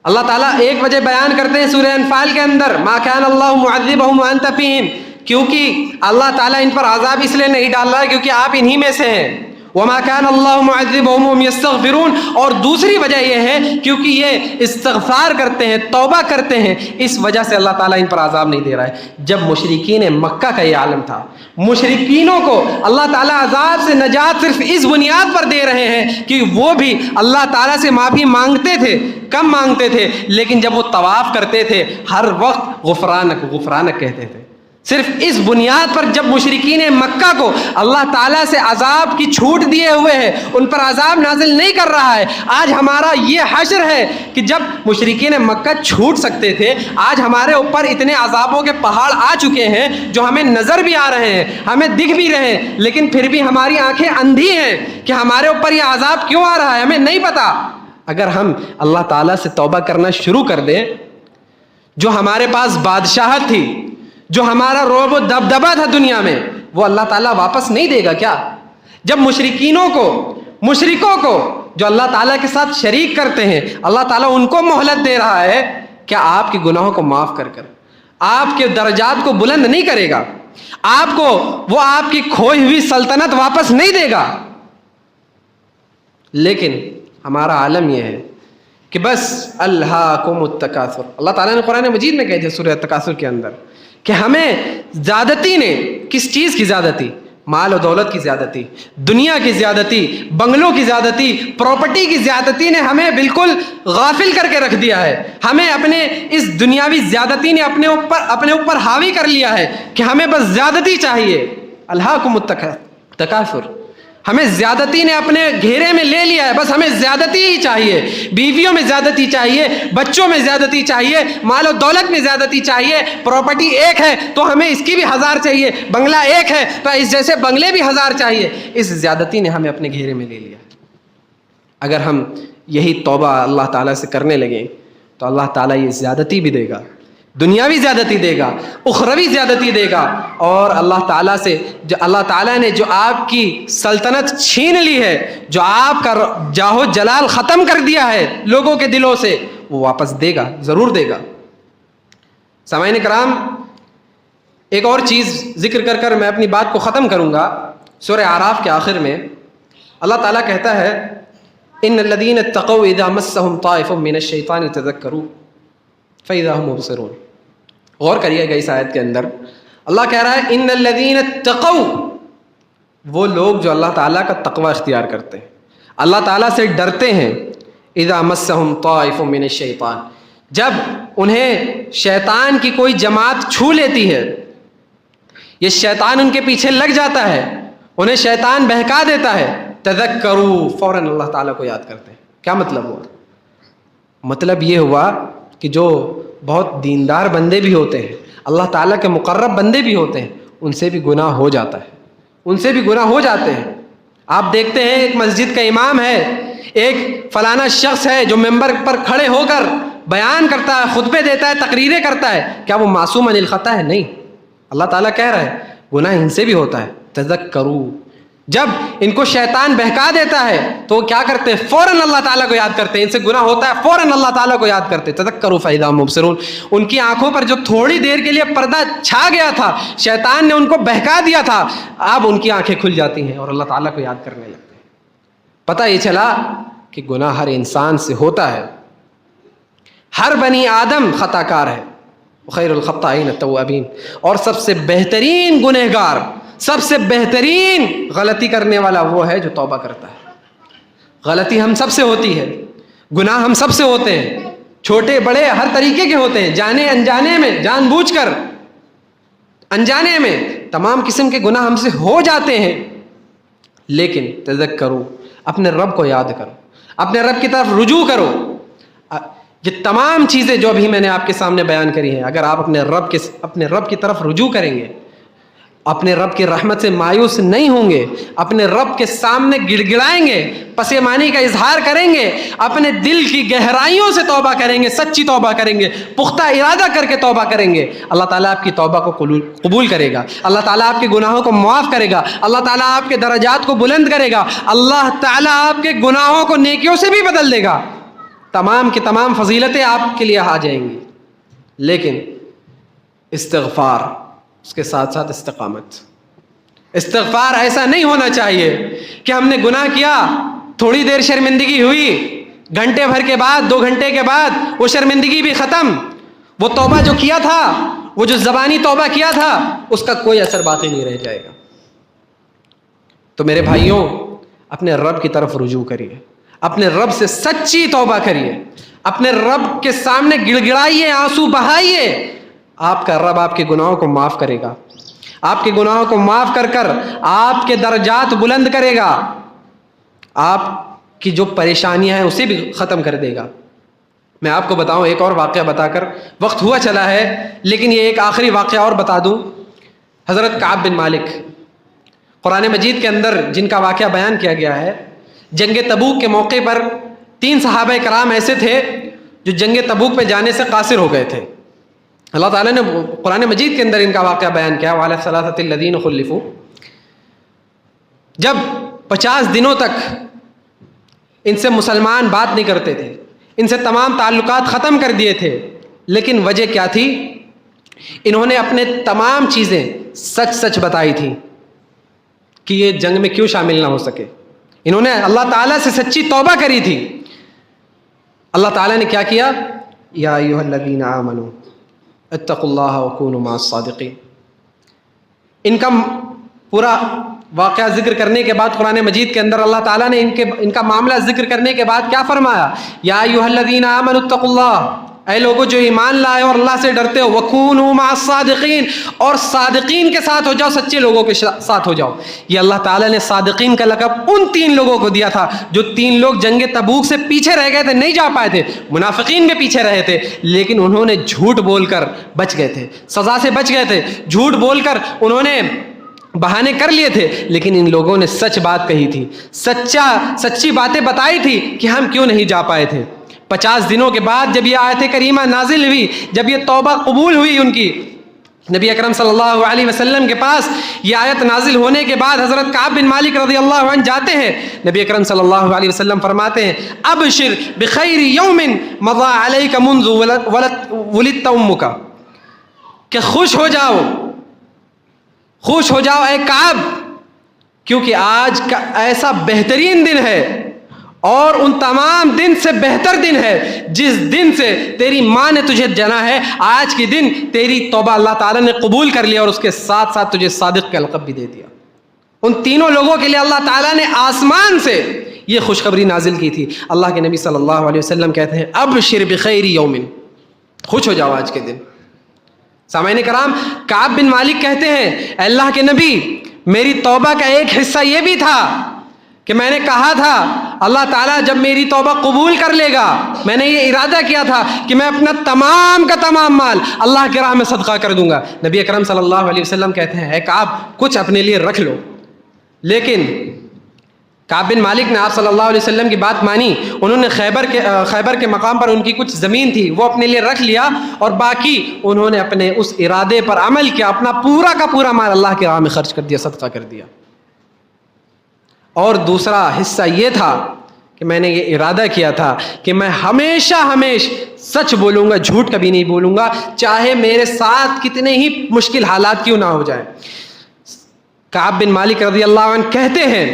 اللہ تعالیٰ ایک وجہ بیان کرتے ہیں سورہ انفال کے اندر ما کان اللہ معذبہم وانت فیہم, کیونکہ اللہ تعالیٰ ان پر عذاب اس لیے نہیں ڈال رہا ہے کیونکہ آپ انہی میں سے ہیں. وما کان اللہ معذبہم وہم یستغفرون. اور دوسری وجہ یہ ہے کیونکہ یہ استغفار کرتے ہیں, توبہ کرتے ہیں, اس وجہ سے اللہ تعالیٰ ان پر عذاب نہیں دے رہا ہے. جب مشرکین مکہ کا یہ عالم تھا, مشرکینوں کو اللہ تعالیٰ عذاب سے نجات صرف اس بنیاد پر دے رہے ہیں کہ وہ بھی اللہ تعالیٰ سے معافی مانگتے تھے, کم مانگتے تھے, لیکن جب وہ طواف کرتے تھے ہر وقت غفرانک غفرانک کہتے تھے. صرف اس بنیاد پر جب مشرکین مکہ کو اللہ تعالیٰ سے عذاب کی چھوٹ دیے ہوئے ہے, ان پر عذاب نازل نہیں کر رہا ہے. آج ہمارا یہ حشر ہے کہ جب مشرکین مکہ چھوٹ سکتے تھے, آج ہمارے اوپر اتنے عذابوں کے پہاڑ آ چکے ہیں جو ہمیں نظر بھی آ رہے ہیں, ہمیں دکھ بھی رہے ہیں, لیکن پھر بھی ہماری آنکھیں اندھی ہیں کہ ہمارے اوپر یہ عذاب کیوں آ رہا ہے, ہمیں نہیں پتا. اگر ہم اللہ تعالیٰ سے توبہ کرنا شروع کر دیں, جو ہمارے پاس بادشاہت تھی, جو ہمارا رعب و دبدبہ تھا دنیا میں, وہ اللہ تعالیٰ واپس نہیں دے گا کیا؟ جب مشرکوں کو جو اللہ تعالیٰ کے ساتھ شریک کرتے ہیں اللہ تعالیٰ ان کو مہلت دے رہا ہے, کیا آپ کے گناہوں کو معاف کر آپ کے درجات کو بلند نہیں کرے گا؟ آپ کو وہ آپ کی کھوئی ہوئی سلطنت واپس نہیں دے گا؟ لیکن ہمارا عالم یہ ہے کہ بس الہاکم التکاثر. اللہ تعالیٰ نے قرآن مجید میں کہا ہے سورہ التکاثر کے اندر کہ ہمیں زیادتی نے, کس چیز کی زیادتی؟ مال و دولت کی زیادتی, دنیا کی زیادتی, بنگلوں کی زیادتی, پراپرٹی کی زیادتی نے ہمیں بالکل غافل کر کے رکھ دیا ہے. ہمیں اپنے اس دنیاوی زیادتی نے اپنے اوپر حاوی کر لیا ہے کہ ہمیں بس زیادتی چاہیے. الہاکم التکاثر, ہمیں زیادتی نے اپنے گھیرے میں لے لیا ہے, بس ہمیں زیادتی ہی چاہیے. بیویوں میں زیادتی چاہیے, بچوں میں زیادتی چاہیے, مال و دولت میں زیادتی چاہیے. پراپرٹی ایک ہے تو ہمیں اس کی بھی 1000 چاہیے, بنگلہ ایک ہے تو اس جیسے بنگلے بھی 1000 چاہیے. اس زیادتی نے ہمیں اپنے گھیرے میں لے لیا. اگر ہم یہی توبہ اللہ تعالیٰ سے کرنے لگیں تو اللہ تعالیٰ یہ زیادتی بھی دے گا, دنیاوی زیادتی دے گا, اخروی زیادتی دے گا. اور اللہ تعالیٰ سے جو اللہ تعالیٰ نے جو آپ کی سلطنت چھین لی ہے, جو آپ کا جاہ و جلال ختم کر دیا ہے لوگوں کے دلوں سے, وہ واپس دے گا, ضرور دے گا. سامعین کرام, ایک اور چیز ذکر کر کر میں اپنی بات کو ختم کروں گا. سورہ اعراف کے آخر میں اللہ تعالیٰ کہتا ہے ان الذین اتقوا اذا مسهم طائف من الشیطان تذکروا فاذا هم مبصرون. غور کریے گا اس آیت کے اندر اللہ کہہ رہا ہے ان الذین اتقوا, وہ لوگ جو اللہ تعالیٰ کا تقوی اختیار کرتے ہیں, اللہ تعالیٰ سے ڈرتے ہیں. اذا مسهم طائف من الشیطان, جب انہیں شیطان کی کوئی جماعت چھو لیتی ہے, یہ شیطان ان کے پیچھے لگ جاتا ہے, انہیں شیطان بہکا دیتا ہے, تذکروا, فوراً اللہ تعالیٰ کو یاد کرتے ہیں. کیا مطلب ہوا؟ مطلب یہ ہوا کہ جو بہت دیندار بندے بھی ہوتے ہیں, اللہ تعالیٰ کے مقرب بندے بھی ہوتے ہیں, ان سے بھی گناہ ہو جاتا ہے, ان سے بھی گناہ ہو جاتے ہیں. آپ دیکھتے ہیں ایک مسجد کا امام ہے, ایک فلانا شخص ہے جو ممبر پر کھڑے ہو کر بیان کرتا ہے, خطبے دیتا ہے, تقریریں کرتا ہے, کیا وہ معصوم عن الخطا ہے؟ نہیں. اللہ تعالیٰ کہہ رہا ہے گناہ ان سے بھی ہوتا ہے. تذکروا, جب ان کو شیطان بہکا دیتا ہے تو وہ کیا کرتے ہیں؟ فوراً اللہ تعالیٰ کو یاد کرتے ہیں. ان سے گناہ ہوتا ہے فوراً اللہ تعالیٰ کو یاد کرتے. تذکروا فاذا هم مبصرون. ان کی آنکھوں پر جو تھوڑی دیر کے لیے پردہ چھا گیا تھا, شیطان نے ان کو بہکا دیا تھا, اب ان کی آنکھیں کھل جاتی ہیں اور اللہ تعالیٰ کو یاد کرنے لگتے ہیں. پتہ یہ چلا کہ گناہ ہر انسان سے ہوتا ہے, ہر بنی آدم خطا کار ہے, خیر الخطائین التوابین، اور سب سے بہترین گنہگار، سب سے بہترین غلطی کرنے والا وہ ہے جو توبہ کرتا ہے۔ غلطی ہم سب سے ہوتی ہے، گناہ ہم سب سے ہوتے ہیں، چھوٹے بڑے ہر طریقے کے ہوتے ہیں، جانے انجانے میں، جان بوجھ کر، انجانے میں، تمام قسم کے گناہ ہم سے ہو جاتے ہیں۔ لیکن تذکرو، اپنے رب کو یاد کرو، اپنے رب کی طرف رجوع کرو۔ یہ تمام چیزیں جو ابھی میں نے آپ کے سامنے بیان کری ہیں، اگر آپ اپنے رب کی طرف رجوع کریں گے، اپنے رب کی رحمت سے مایوس نہیں ہوں گے، اپنے رب کے سامنے گڑ گڑائیں گے، پشیمانی کا اظہار کریں گے، اپنے دل کی گہرائیوں سے توبہ کریں گے، سچی توبہ کریں گے، پختہ ارادہ کر کے توبہ کریں گے، اللہ تعالیٰ آپ کی توبہ کو قبول کرے گا، اللہ تعالیٰ آپ کے گناہوں کو معاف کرے گا، اللہ تعالیٰ آپ کے درجات کو بلند کرے گا، اللہ تعالیٰ آپ کے گناہوں کو نیکیوں سے بھی بدل دے گا، تمام کی تمام فضیلتیں آپ کے لیے آ جائیں گی۔ لیکن استغفار، اس کے ساتھ ساتھ استقامت۔ استغفار ایسا نہیں ہونا چاہیے کہ ہم نے گناہ کیا، تھوڑی دیر شرمندگی ہوئی، گھنٹے بھر کے بعد، 2 گھنٹے کے بعد وہ شرمندگی بھی ختم، وہ توبہ جو کیا تھا، وہ جو زبانی توبہ کیا تھا، اس کا کوئی اثر باقی نہیں رہ جائے گا۔ تو میرے بھائیوں، اپنے رب کی طرف رجوع کریے، اپنے رب سے سچی توبہ کریے، اپنے رب کے سامنے گڑ گڑائیے، آنسو بہائیے، آپ کا رب آپ کے گناہوں کو معاف کرے گا، آپ کے گناہوں کو معاف کر کر آپ کے درجات بلند کرے گا، آپ کی جو پریشانیاں ہیں اسے بھی ختم کر دے گا۔ میں آپ کو بتاؤں، ایک اور واقعہ بتا کر، وقت ہوا چلا ہے لیکن یہ ایک آخری واقعہ اور بتا دوں۔ حضرت کعب بن مالک، قرآن مجید کے اندر جن کا واقعہ بیان کیا گیا ہے، جنگ تبوک کے موقع پر 3 صحابہ کرام ایسے تھے جو جنگ تبوک پہ جانے سے قاصر ہو گئے تھے۔ اللہ تعالیٰ نے قرآن مجید کے اندر ان کا واقعہ بیان کیا، وَعَلَى الثَّلَاثَةِ الَّذِينَ خُلِّفُوا۔ جب 50 دنوں تک ان سے مسلمان بات نہیں کرتے تھے، ان سے تمام تعلقات ختم کر دیے تھے، لیکن وجہ کیا تھی؟ انہوں نے اپنے تمام چیزیں سچ سچ بتائی تھی کہ یہ جنگ میں کیوں شامل نہ ہو سکے۔ انہوں نے اللہ تعالیٰ سے سچی توبہ کری تھی۔ اللہ تعالیٰ نے کیا کیا؟ یا ایھا الذین آمنوا اتقوا اللہ وکونوا مع الصادقین۔ ان کا پورا واقعہ ذکر کرنے کے بعد قرآن مجید کے اندر اللہ تعالیٰ نے ان کا معاملہ ذکر کرنے کے بعد کیا فرمایا؟ یا ایھا الذین آمنوا اتقوا اللہ، اے لوگوں جو ایمان لائے اور اللہ سے ڈرتے ہو، وکونوا مع الصادقین، اور صادقین کے ساتھ ہو جاؤ، سچے لوگوں کے ساتھ ہو جاؤ۔ یہ اللہ تعالیٰ نے صادقین کا لقب ان 3 لوگوں کو دیا تھا جو 3 لوگ جنگ تبوک سے پیچھے رہ گئے تھے، نہیں جا پائے تھے، منافقین بھی پیچھے رہے تھے، لیکن انہوں نے جھوٹ بول کر بچ گئے تھے، سزا سے بچ گئے تھے، جھوٹ بول کر انہوں نے بہانے کر لیے تھے، لیکن ان لوگوں نے سچ بات کہی تھی، سچی باتیں بتائی تھی کہ ہم کیوں نہیں جا پائے تھے۔ 50 دنوں کے بعد جب یہ آیت کریمہ نازل ہوئی، جب یہ توبہ قبول ہوئی ان کی، نبی اکرم صلی اللہ علیہ وسلم کے پاس یہ آیت نازل ہونے کے بعد حضرت کعب بن مالک رضی اللہ عنہ جاتے ہیں، نبی اکرم صلی اللہ علیہ وسلم فرماتے ہیں، ابشر بخیر یوم مضى علیک منذ ولدت امک، کہ خوش ہو جاؤ اے کعب، کیونکہ آج کا ایسا بہترین دن ہے اور ان تمام دن سے بہتر دن ہے جس دن سے تیری ماں نے تجھے جنا ہے۔ آج کے دن تیری توبہ اللہ تعالیٰ نے قبول کر لیا اور اس کے ساتھ ساتھ تجھے صادق کا لقب بھی دے دیا۔ ان تینوں لوگوں کے لیے اللہ تعالیٰ نے آسمان سے یہ خوشخبری نازل کی تھی۔ اللہ کے نبی صلی اللہ علیہ وسلم کہتے ہیں، ابشر بخیر یوم، خوش ہو جاؤ آج کے دن۔ سامعین کرام، کعب بن مالک کہتے ہیں، اے اللہ کے نبی، میری توبہ کا ایک حصہ یہ بھی تھا کہ میں نے کہا تھا اللہ تعالیٰ جب میری توبہ قبول کر لے گا، میں نے یہ ارادہ کیا تھا کہ میں اپنا تمام کا تمام مال اللہ کی راہ میں صدقہ کر دوں گا۔ نبی اکرم صلی اللہ علیہ وسلم کہتے ہیں، اے کعب، کچھ اپنے لیے رکھ لو۔ لیکن کعب بن مالک نے آپ صلی اللہ علیہ وسلم کی بات مانی، انہوں نے خیبر کے مقام پر ان کی کچھ زمین تھی وہ اپنے لیے رکھ لیا، اور باقی انہوں نے اپنے اس ارادے پر عمل کیا، اپنا پورا کا پورا مال اللہ کی راہ میں خرچ کر دیا، صدقہ کر دیا۔ اور دوسرا حصہ یہ تھا کہ میں نے یہ ارادہ کیا تھا کہ میں ہمیشہ سچ بولوں گا، جھوٹ کبھی نہیں بولوں گا، چاہے میرے ساتھ کتنے ہی مشکل حالات کیوں نہ ہو جائیں۔ کعب بن مالک رضی اللہ عنہ کہتے ہیں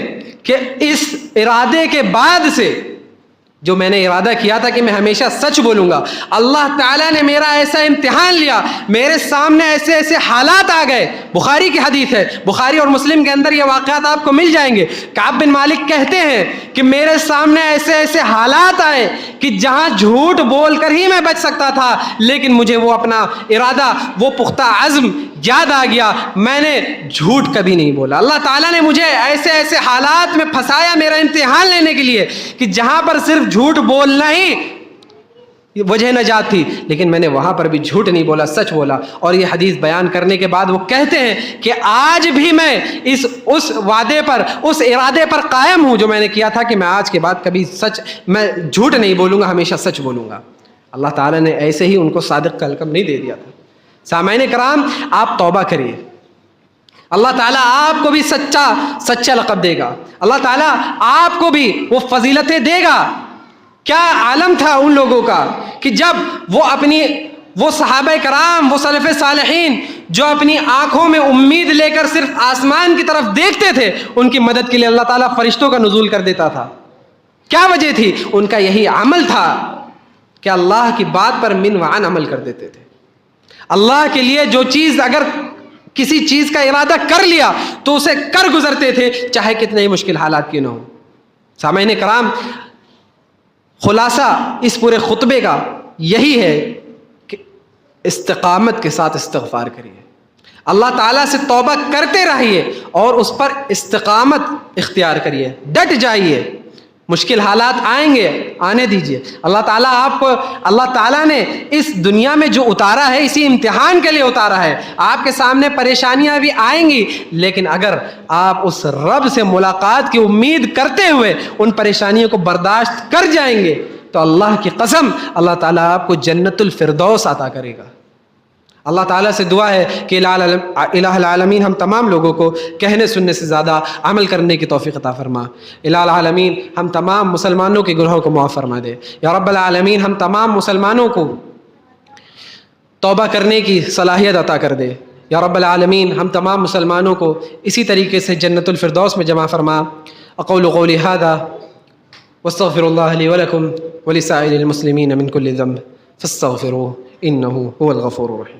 کہ اس ارادے کے بعد سے جو میں نے ارادہ کیا تھا کہ میں ہمیشہ سچ بولوں گا، اللہ تعالیٰ نے میرا ایسا امتحان لیا، میرے سامنے ایسے ایسے حالات آ گئے. بخاری کی حدیث ہے، بخاری اور مسلم کے اندر یہ واقعات آپ کو مل جائیں گے. کعب بن مالک کہتے ہیں کہ میرے سامنے ایسے ایسے حالات آئے کہ جہاں جھوٹ بول کر ہی میں بچ سکتا تھا، لیکن مجھے وہ اپنا ارادہ، وہ پختہ عزم یاد آ گیا، میں نے جھوٹ کبھی نہیں بولا. اللہ تعالیٰ نے مجھے ایسے ایسے حالات میں پھنسایا میرا امتحان لینے کے لیے کہ جہاں پر صرف جھوٹ بولنا ہی وجہ نجات تھی، لیکن میں نے وہاں پر بھی جھوٹ نہیں بولا، سچ بولا. اور یہ حدیث بیان کرنے کے بعد وہ کہتے ہیں کہ آج بھی میں اس وعدے پر، اس ارادے پر قائم ہوں جو میں نے کیا تھا کہ میں آج کے بعد کبھی میں جھوٹ نہیں بولوں گا، ہمیشہ سچ بولوں گا. اللہ تعالیٰ نے ایسے ہی ان کو صادق کا لقب نہیں دے دیا تھا. سامعین کرام، آپ توبہ کریے، اللہ تعالیٰ آپ کو بھی سچا لقب دے گا، اللہ تعالیٰ آپ کو بھی وہ فضیلتیں دے گا. کیا عالم تھا ان لوگوں کا کہ جب وہ صحابہ کرام، وہ سلف صالحین جو اپنی آنکھوں میں امید لے کر صرف آسمان کی طرف دیکھتے تھے، ان کی مدد کے لیے اللہ تعالیٰ فرشتوں کا نزول کر دیتا تھا. کیا وجہ تھی؟ ان کا یہی عمل تھا کہ اللہ کی بات پر من وعن عمل کر دیتے تھے. اللہ کے لیے جو چیز، اگر کسی چیز کا ارادہ کر لیا تو اسے کر گزرتے تھے، چاہے کتنے ہی مشکل حالات کیوں نہ ہو. سامعین کرام، خلاصہ اس پورے خطبے کا یہی ہے کہ استقامت کے ساتھ استغفار کریے، اللہ تعالیٰ سے توبہ کرتے رہیے اور اس پر استقامت اختیار کریے، ڈٹ جائیے. مشکل حالات آئیں گے، آنے دیجئے. اللہ تعالیٰ نے اس دنیا میں جو اتارا ہے اسی امتحان کے لیے اتارا ہے. آپ کے سامنے پریشانیاں بھی آئیں گی، لیکن اگر آپ اس رب سے ملاقات کی امید کرتے ہوئے ان پریشانیوں کو برداشت کر جائیں گے تو اللہ کی قسم اللہ تعالیٰ آپ کو جنت الفردوس عطا کرے گا. اللہ تعالیٰ سے دعا ہے کہ الہ العالمین ہم تمام لوگوں کو کہنے سننے سے زیادہ عمل کرنے کی توفیق عطا فرما. الہ العالمین ہم تمام مسلمانوں کے گناہوں کو معاف فرما دے. یا رب العالمین ہم تمام مسلمانوں کو توبہ کرنے کی صلاحیت عطا کر دے. یا رب العالمین ہم تمام مسلمانوں کو اسی طریقے سے جنت الفردوس میں جمع فرما. اقول قولی ھذا واستغفر اللہ لی ولکم ولسائر المسلمین من کل ذنب فاستغفروہ انہ هو الغفور الرحیم.